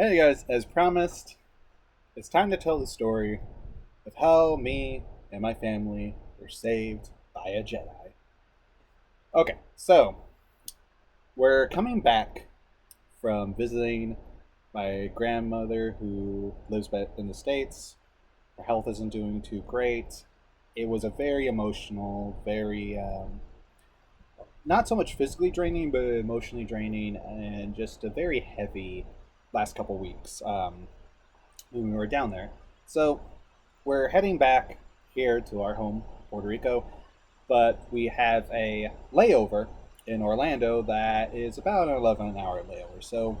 Hey guys, as promised, it's time to tell the story of how me and my family were saved by a Jedi. Okay, so we're coming back from visiting my grandmother who lives back in the States. Her health isn't doing too great. It was a very emotional, very, not so much physically draining, but emotionally draining, and just a very heavy last couple weeks. When we were down there. So we're heading back here to our home, Puerto Rico, but we have a layover in Orlando that is about an 11-hour layover. So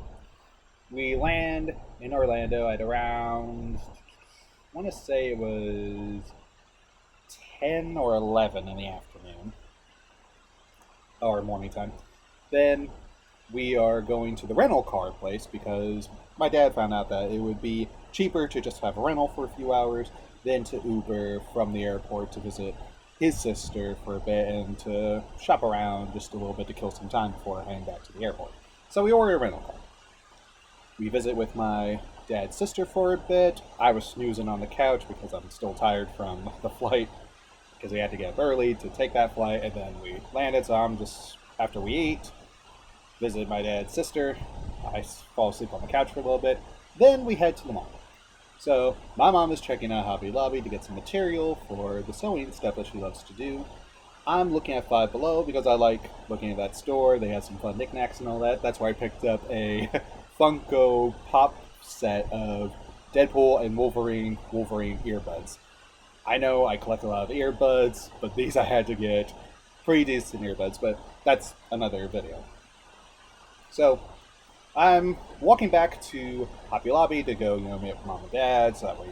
we land in Orlando at around, I want to say it was 10 or 11 in the afternoon, or morning time. Then we are going to the rental car place because my dad found out that it would be cheaper to just have a rental for a few hours than to Uber from the airport to visit his sister for a bit and to shop around just a little bit to kill some time before heading back to the airport. So we ordered a rental car. We visit with my dad's sister for a bit. I was snoozing on the couch because I'm still tired from the flight because we had to get up early to take that flight, and then we landed. So I'm just, after we eat, visit my dad's sister. I fall asleep on the couch for a little bit. Then we head to the mall. So my mom is checking out Hobby Lobby to get some material for the sewing stuff that she loves to do. I'm looking at Five Below because I like looking at that store. They have some fun knickknacks and all that. That's where I picked up a Funko Pop set of Deadpool and Wolverine earbuds. I know I collect a lot of earbuds, but these I had to get pretty decent earbuds, but that's another video. So I'm walking back to Hobby Lobby to go, meet with mom and dad, so that way,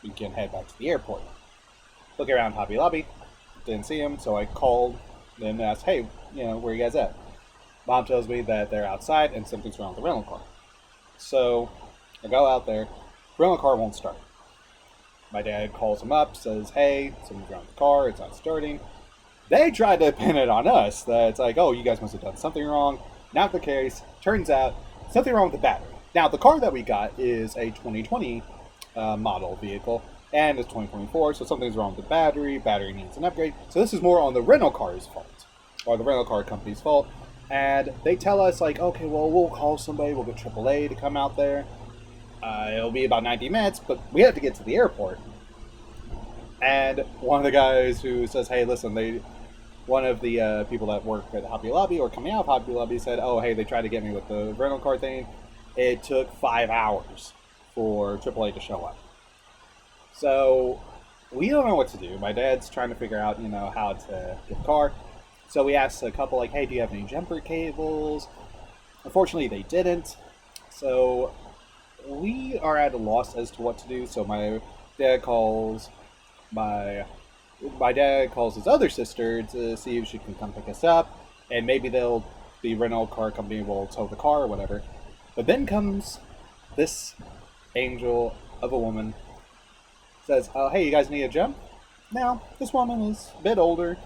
we can head back to the airport. Looking around Hobby Lobby, didn't see him, so I called and asked, hey, where you guys at? Mom tells me that they're outside and something's wrong with the rental car. So I go out there, rental car won't start. My dad calls him up, says, hey, something's wrong with the car, it's not starting. They tried to pin it on us, that it's like, oh, you guys must have done something wrong. Not the case. Turns out, something wrong with the battery. Now, the car that we got is a 2020 model vehicle, and it's 2024, so something's wrong with the battery. Battery needs an upgrade. So this is more on the rental car's fault, or the rental car company's fault. And they tell us, like, okay, well, we'll call somebody, we'll get AAA to come out there. It'll be about 90 minutes, but we have to get to the airport. And one of the guys who says, hey, listen, one of the people that work at Hobby Lobby or coming out of Hobby Lobby said, oh, hey, they tried to get me with the rental car thing. It took 5 hours for AAA to show up. So we don't know what to do. My dad's trying to figure out, how to get the car. So we asked a couple, like, hey, do you have any jumper cables? Unfortunately, they didn't. So we are at a loss as to what to do. So my dad calls his other sister to see if she can come pick us up, and maybe the rental car company will tow the car or whatever. But then comes this angel of a woman, says, oh, hey, you guys need a jump? Now, this woman is a bit older.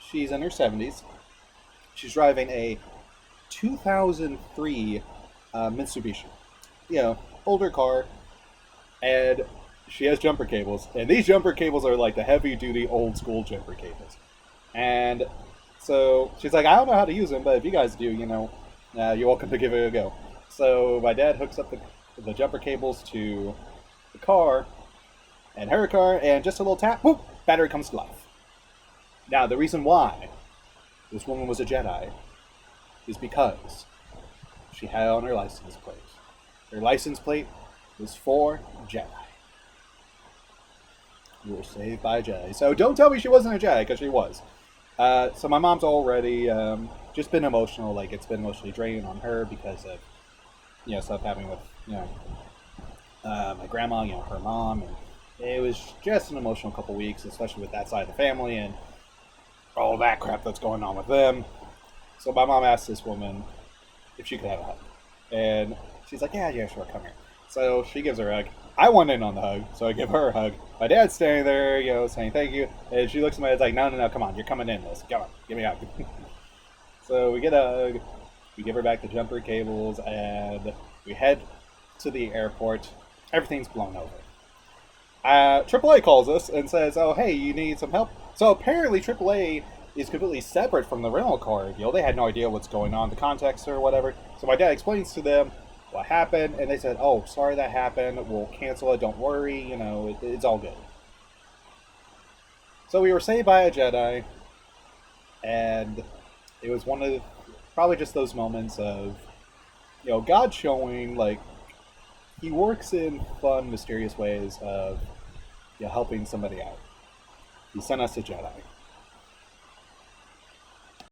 She's in her 70s. She's driving a 2003 Mitsubishi. Older car, and she has jumper cables, and these jumper cables are like the heavy-duty, old-school jumper cables. And so she's like, I don't know how to use them, but if you guys do, you're welcome to give it a go. So my dad hooks up the jumper cables to the car, and her car, and just a little tap, whoop, battery comes to life. Now, the reason why this woman was a Jedi is because she had on her license plate. Her license plate was for Jedi. We were saved by a Jedi. So don't tell me she wasn't a Jedi, because she was. So my mom's already just been emotional. Like, it's been emotionally draining on her because of, stuff happening with, my grandma, her mom. And it was just an emotional couple weeks, especially with that side of the family and all that crap that's going on with them. So my mom asked this woman if she could have a hug. And she's like, yeah, sure, come here. So she gives her a hug. I want in on the hug, so I give her a hug. My dad's standing there, saying thank you. And she looks at me and is like, no, come on, you're coming in this. Come on, give me a hug. So we get a hug. We give her back the jumper cables, and we head to the airport. Everything's blown over. AAA calls us and says, "Oh, hey, you need some help." So apparently, AAA is completely separate from the rental car deal. They had no idea what's going on, the context or whatever. So my dad explains to them what happened, and they said, "Oh, sorry that happened. We'll cancel it. Don't worry. It's all good." So we were saved by a Jedi, and it was one of probably just those moments of God showing like he works in fun, mysterious ways of helping somebody out. He sent us a Jedi.